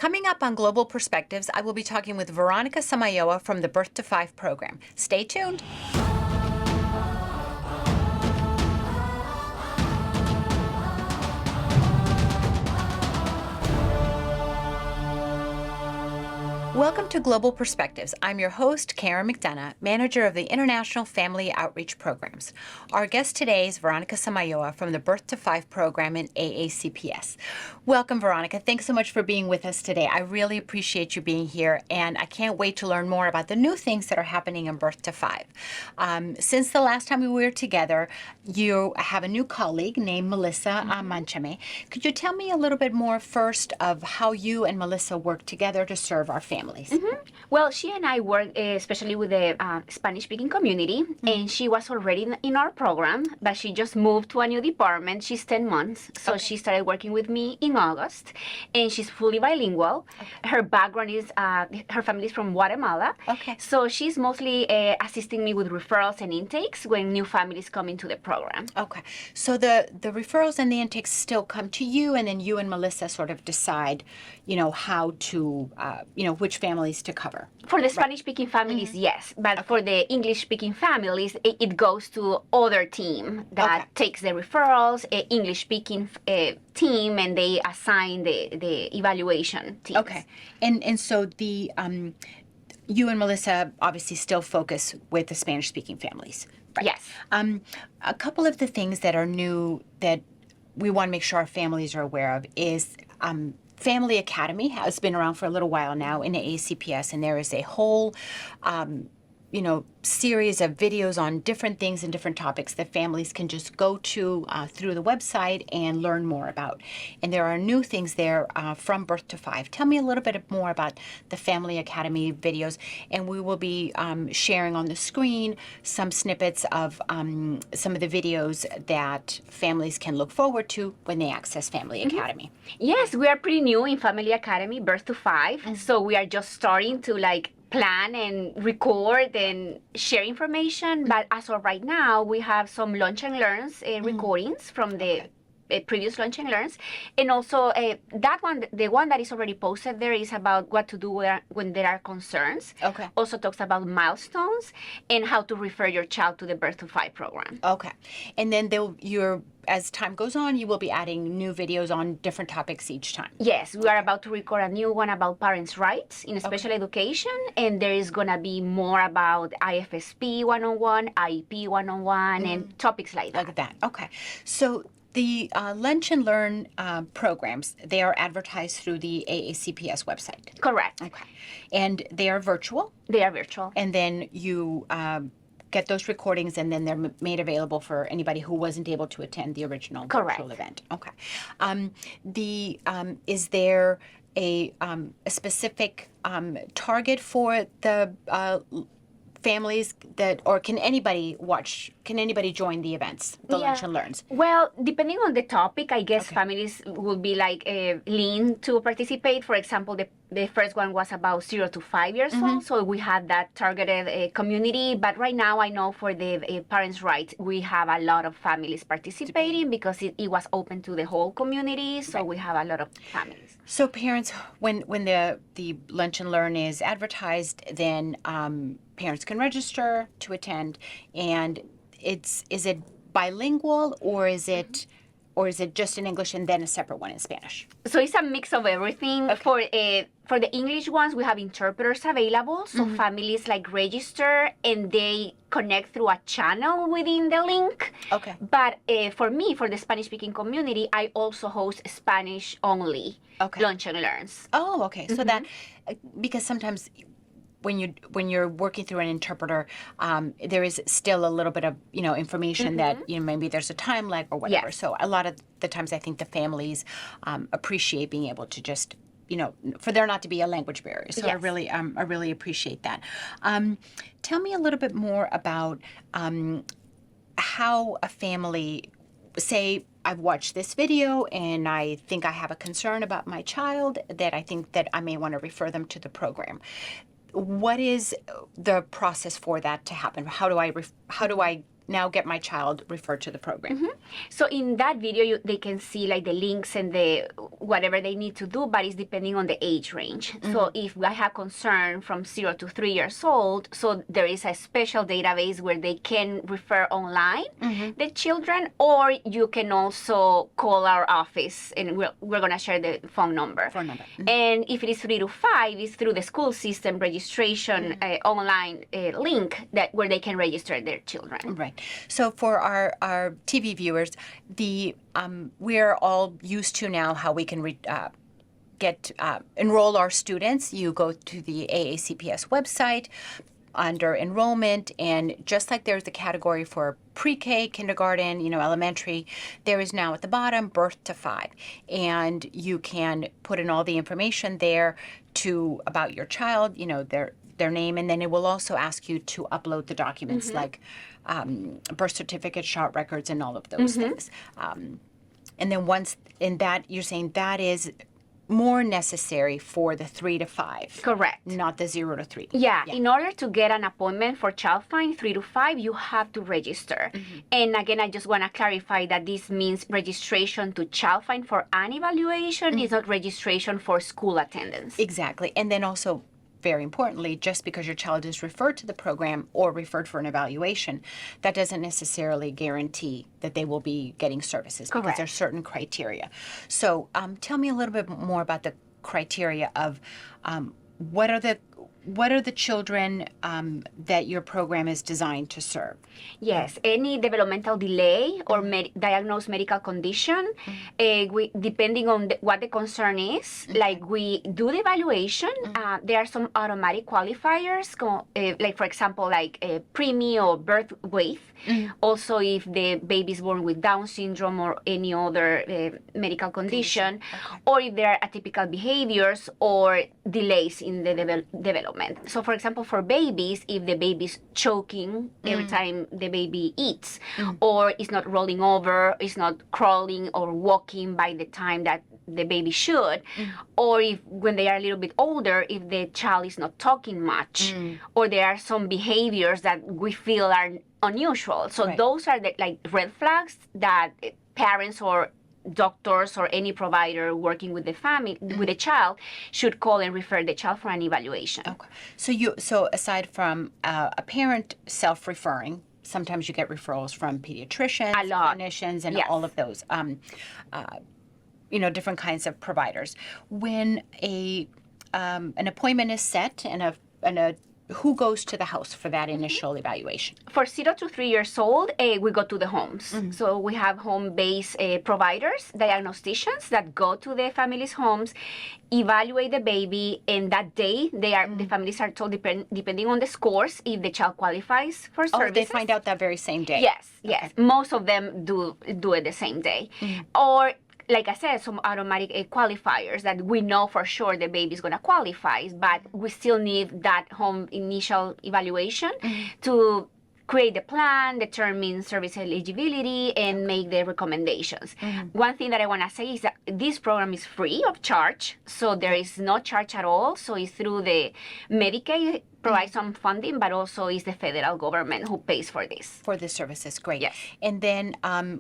Coming up on Global Perspectives, I will be talking with Veronica Samayoa from the Birth to Five program. Stay tuned. Welcome to Global Perspectives. I'm your host, Karen McDonough, manager of the International Family Outreach Programs. Our guest today is Veronica Samayoa from the Birth to Five program in AACPS. Welcome, Veronica. Thanks so much for being with us today. I really appreciate you being here, and I can't wait to learn more about the new things that are happening in Birth to Five. Since the last time we were together, you have a new colleague named Melissa Manchame. Could you tell me a little bit more first of how you and Melissa work together to serve our families? Well, she and I work especially with the Spanish-speaking community, and she was already in our program, but she just moved to a new department. She's 10 months, so she started working with me in August, and she's fully bilingual. Her background is, her family is from Guatemala, so she's mostly assisting me with referrals and intakes when new families come into the program. Okay, so the referrals and the intakes still come to you, and then you and Melissa sort of decide, how to, which families to cover. For the Spanish-speaking families, yes, but for the English-speaking families, it goes to other team that takes the referrals, English-speaking team, and they assign the evaluation teams. Okay, and so the you and Melissa obviously still focus with the Spanish-speaking families. Right? Yes. A couple of the things that are new that we want to make sure our families are aware of is Family Academy has been around for a little while now in the ACPS, and there is a whole, series of videos on different things and different topics that families can just go to through the website and learn more about. And there are new things there from Birth to Five. Tell me a little bit more about the Family Academy videos, and we will be sharing on the screen some snippets of some of the videos that families can look forward to when they access Family Academy. Yes, we are pretty new in Family Academy, Birth to Five, so we are just starting to plan and record and share information, but as of right now, we have some Lunch and Learns recordings from the previous Lunch and Learns, and also that one, the one that is already posted there, is about what to do when there are concerns. Also talks about milestones and how to refer your child to the Birth to Five program. And then as time goes on, you will be adding new videos on different topics each time. Yes, we are about to record a new one about parents' rights in special education, and there is going to be more about IFSP 101, IEP 101, and topics like that. Okay. So the Lunch and Learn programs, they are advertised through the AACPS website. Correct. Okay. And they are virtual? They are virtual. And then you get those recordings, and then they're made available for anybody who wasn't able to attend the original virtual event. Okay. Is there a specific target for the families or can anybody join the events, the Lunch and Learns? Well, depending on the topic, I guess families will be lean to participate. For example, the first one was about 0 to 5 years old, so we had that targeted community. But right now, I know for the parents' rights, we have a lot of families participating because it was open to the whole community, so we have a lot of families. So parents, when the Lunch and Learn is advertised, then parents can register to attend, and is it bilingual, or is it just in English and then a separate one in Spanish? So it's a mix of everything. For the English ones, we have interpreters available, so families register and they connect through a channel within the link. But for me, for the Spanish-speaking community, I also host Spanish-only Lunch and Learns. So that, because sometimes when you're working through an interpreter, there is still a little bit of information that maybe there's a time lag or whatever. So a lot of the times, I think the families appreciate being able to just for there not to be a language barrier. So I really appreciate that. Tell me a little bit more about how a family, say, I've watched this video and I think I have a concern about my child that I think that I may want to refer them to the program. What is the process for that to happen? How do I now get my child referred to the program. So in that video, they can see like the links and the whatever they need to do, but it's depending on the age range. So if I have concern from 0 to 3 years old, so there is a special database where they can refer online the children, or you can also call our office, and we're going to share the phone number. And if it is 3 to 5, it's through the school system registration online link where they can register their children. Right. So for our TV viewers, we're all used to now how we can enroll our students. You go to the AACPS website under enrollment, and just like there's a category for pre-K, kindergarten, elementary, there is now at the bottom birth to 5, and you can put in all the information there about your child, their name, and then it will also ask you to upload the documents like birth certificate, shot records, and all of those things. And then once in that, you're saying that is more necessary for the 3 to 5. Correct. Not the 0 to 3. Yeah. In order to get an appointment for child find 3 to 5, you have to register. And again, I just want to clarify that this means registration to child find for an evaluation is not registration for school attendance. Exactly. And then also, very importantly, just because your child is referred to the program or referred for an evaluation, that doesn't necessarily guarantee that they will be getting services. Correct. Because there's certain criteria. So tell me a little bit more about the criteria of what are the children that your program is designed to serve? Yes, any developmental delay or diagnosed medical condition, depending on what the concern is, like we do the evaluation, there are some automatic qualifiers, like for example, like preemie or birth weight. Also, if the baby is born with Down syndrome or any other medical condition, or if there are atypical behaviors or delays in the development. So, for example, for babies, if the baby is choking every time the baby eats, or is not rolling over, is not crawling or walking by the time that the baby should, or if when they are a little bit older, if the child is not talking much, or there are some behaviors that we feel are unusual. So those are the red flags that parents or doctors or any provider working with the family, with the child, should call and refer the child for an evaluation. Okay. So aside from a parent self-referring, sometimes you get referrals from pediatricians, clinicians, and all of those, different kinds of providers. When an appointment is set and who goes to the house for that initial evaluation? For 0 to 3 years old, we go to the homes. So we have home-based providers, diagnosticians that go to the families' homes, evaluate the baby, and that day the families are told, depending on the scores, if the child qualifies for services. Oh, they find out that very same day? Yes. Most of them do it the same day. Or like I said, some automatic qualifiers that we know for sure the baby is going to qualify, but we still need that home initial evaluation to create the plan, determine service eligibility, and make the recommendations. One thing that I want to say is that this program is free of charge, so there is no charge at all. So it's through the Medicaid, provides some funding, but also is the federal government who pays for this. For the services, great. Yes. And then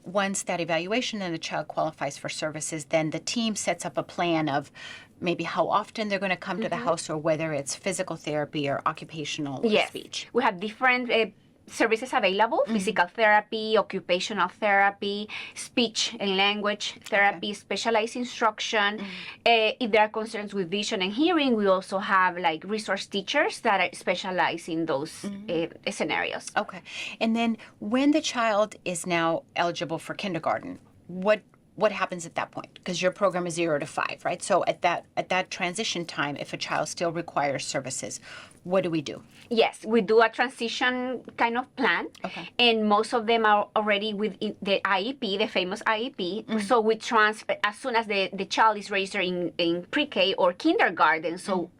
once that evaluation and the child qualifies for services, then the team sets up a plan of maybe how often they're going to come to the house, or whether it's physical therapy or occupational or speech. We have different services available: physical therapy, occupational therapy, speech and language therapy, specialized instruction. If there are concerns with vision and hearing, we also have resource teachers that specialize in those scenarios. Okay. And then when the child is now eligible for kindergarten, what happens at that point? Because your program is 0 to 5, right? So at that transition time, if a child still requires services, what do we do? Yes, we do a transition kind of plan, and most of them are already with the IEP, the famous IEP. So we transfer as soon as the child is registered in pre-K or kindergarten. So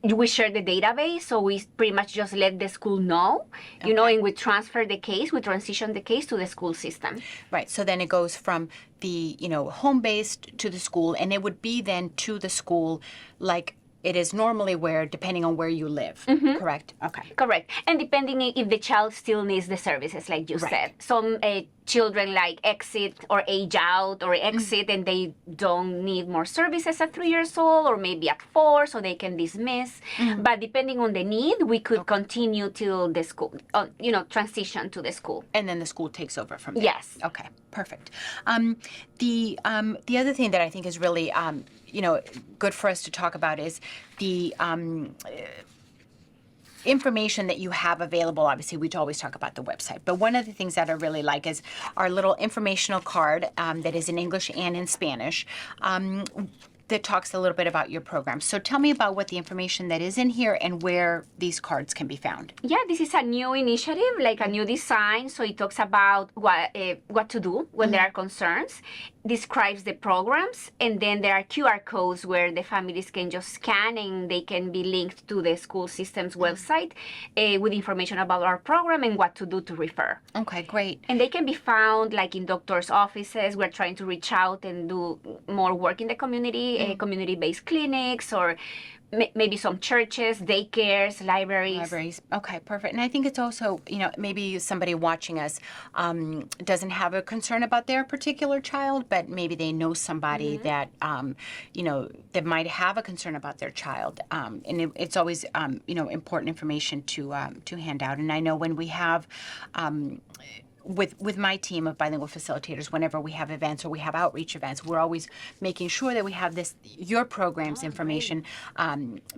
we share the database, so we pretty much just let the school know, and we transfer the case, we transition the case to the school system. Right, so then it goes from the, home-based to the school, and it would be then to the school, like it is normally where, depending on where you live, correct? Okay. Correct. And depending if the child still needs the services, like you said. Some children like exit or age out or exit and they don't need more services at 3 years old, or maybe at 4, so they can dismiss. But depending on the need, we could continue till the school, transition to the school. And then the school takes over from there. Yes. Okay, perfect. The other thing that I think is really good for us to talk about is the information that you have available. Obviously, we always talk about the website, but one of the things that I really like is our little informational card that is in English and in Spanish. That talks a little bit about your program. So tell me about what the information that is in here and where these cards can be found. Yeah, this is a new initiative, like a new design. So it talks about what to do when there are concerns, describes the programs, and then there are QR codes where the families can just scan and they can be linked to the school system's website with information about our program and what to do to refer. Okay, great. And they can be found like in doctors' offices. We're trying to reach out and do more work in the community, community-based clinics, or maybe some churches, daycares, libraries. Okay, perfect. And I think it's also, maybe somebody watching us doesn't have a concern about their particular child, but maybe they know somebody that, that might have a concern about their child. And it's always, important information to hand out. And I know when we have with my team of bilingual facilitators, whenever we have events or we have outreach events, we're always making sure that we have your program's information,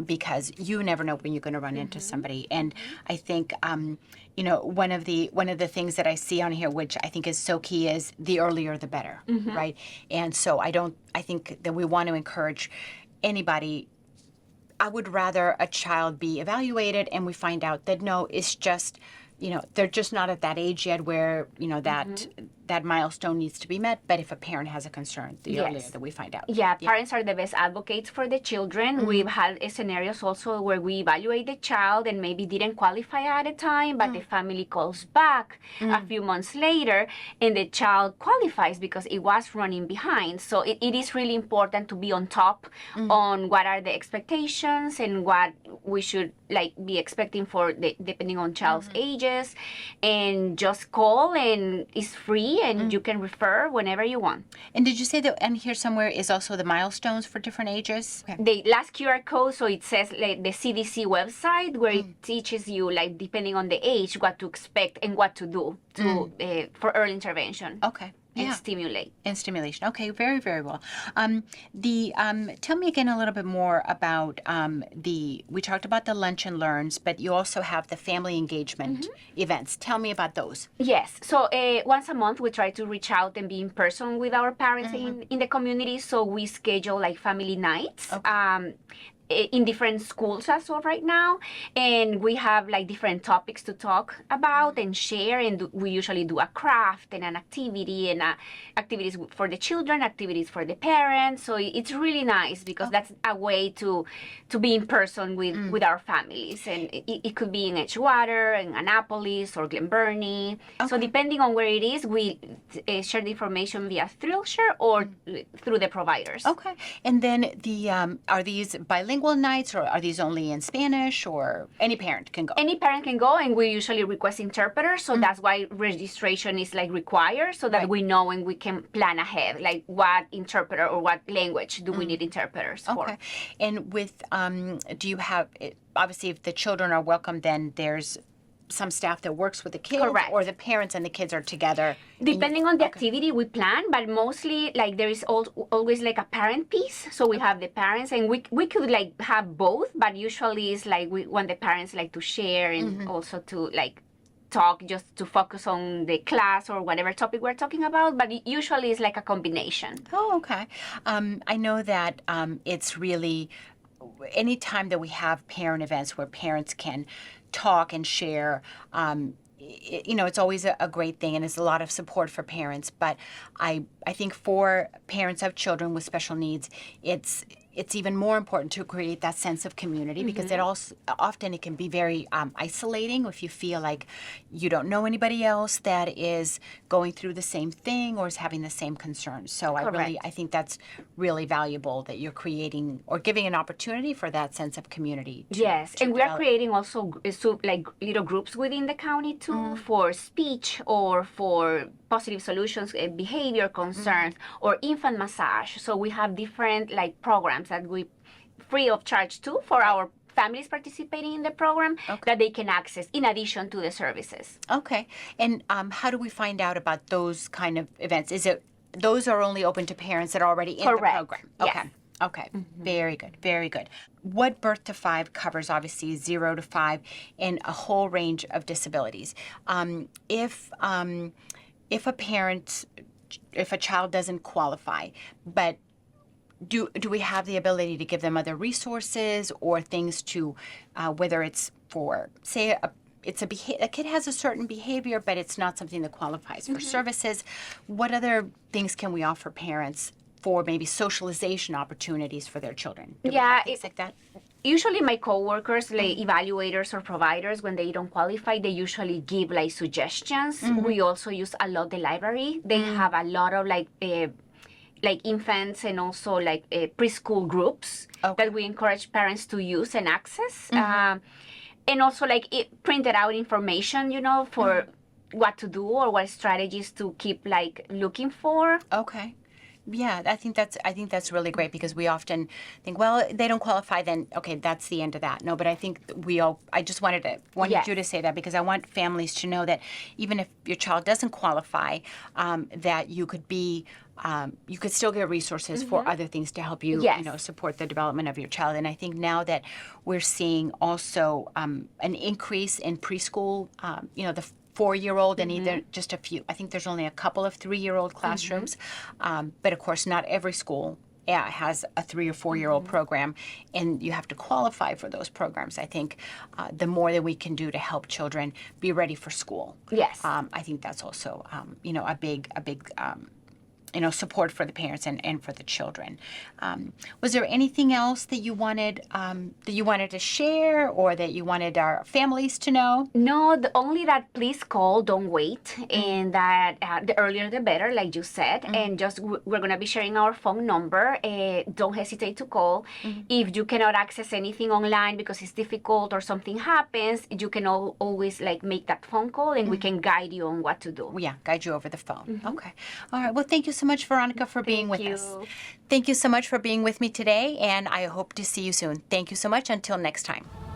because you never know when you're going to run into somebody. And I think one of the things that I see on here, which I think is so key, is the earlier the better, right? And so I think that we want to encourage anybody. I would rather a child be evaluated and we find out that no, it's just, they're just not at that age yet where, that milestone needs to be met. But if a parent has a concern, the earlier that we find out. Yeah, parents are the best advocates for the children. We've had scenarios also where we evaluate the child and maybe didn't qualify at a time, but the family calls back a few months later and the child qualifies because it was running behind. So it is really important to be on top on what are the expectations and what we should be expecting for depending on child's ages, and just call, and it's free and you can refer whenever you want. And did you say that, and here somewhere is also the milestones for different ages? Okay. The last QR code, so it says the CDC website where it teaches you, depending on the age, what to expect and what to do for early intervention. Okay. And stimulate. And stimulation. Okay, very, very well. Tell me again a little bit more about we talked about the lunch and learns, but you also have the family engagement events. Tell me about those. Yes. So once a month, we try to reach out and be in person with our parents in the community. So we schedule family nights. Okay. In different schools as of right now, and we have different topics to talk about and share, and we usually do a craft and an activity, and activities for the children, activities for the parents. So it's really nice because that's a way to be in person with our families, and it could be in Edgewater, in Annapolis, or Glen Burnie. Okay. So depending on where it is, we share the information via Thrillshare or through the providers. Okay. And then are these bilingual nights, or are these only in Spanish, or any parent can go? Any parent can go, and we usually request interpreters, so that's why registration is required, so that we know and we can plan ahead, what interpreter or what language do we need interpreters for. Okay. And with, do you have, obviously if the children are welcome, then there's some staff that works with the kids. Correct. Or the parents and the kids are together? Depending on the activity we plan, but mostly there is always a parent piece. So we have the parents, and we could have both, but usually it's we want the parents to share and also to talk, just to focus on the class or whatever topic we're talking about, but usually it's a combination. Oh, okay. I know that it's really, anytime that we have parent events where parents can talk and share, it's always a great thing, and it's a lot of support for parents. But I think for parents of children with special needs, it's it's even more important to create that sense of community because it also often it can be very isolating if you feel like you don't know anybody else that is going through the same thing or is having the same concerns. So I think that's really valuable that you're creating or giving an opportunity for that sense of community. Yes, and we are creating also like little groups within the county too for speech or for positive solutions, behavior concerns, or infant massage. So we have different like programs that we free of charge too for our families participating in the program that they can access in addition to the services. Okay. And how do we find out about those kind of events? Is it those are only open to parents that are already in the program? Yes. Okay. Okay. Very good. Very good. What Birth to 5 covers, obviously, 0 to 5 and a whole range of disabilities. If a parent, if a child doesn't qualify, but do we have the ability to give them other resources or things to, whether it's for, say, a kid has a certain behavior, but it's not something that qualifies for services. What other things can we offer parents for maybe socialization opportunities for their children? Do we have things like that? Usually my coworkers, like evaluators or providers, when they don't qualify, they usually give like suggestions. We also use a lot the library. They have a lot of like infants and also like preschool groups that we encourage parents to use and access. And also like printed out information, you know, for what to do or what strategies to keep like looking for. Okay. Yeah, I think that's really great because we often think, well, they don't qualify, then okay, that's the end of that. No, but I think I just wanted you to say that because I want families to know that even if your child doesn't qualify, that you could still get resources for other things to help you, support the development of your child. And I think now that we're seeing also an increase in preschool, the 4-year-old and either just a few. I think there's only a couple of 3-year-old classrooms, but of course not every school has a 3 or 4-year-old program, and you have to qualify for those programs. I think the more that we can do to help children be ready for school. Yes, I think that's also a big support for the parents and for the children. Was there anything else that you wanted to share or that you wanted our families to know? No, only that please call, don't wait, and that the earlier the better, like you said, and just we're going to be sharing our phone number. Don't hesitate to call. If you cannot access anything online because it's difficult or something happens, you can always like make that phone call and we can guide you on what to do. Yeah, guide you over the phone. Okay. All right. Well, thank you so much, Veronica, for being with us. Thank you so much for being with me today, and I hope to see you soon. Thank you so much. Until next time.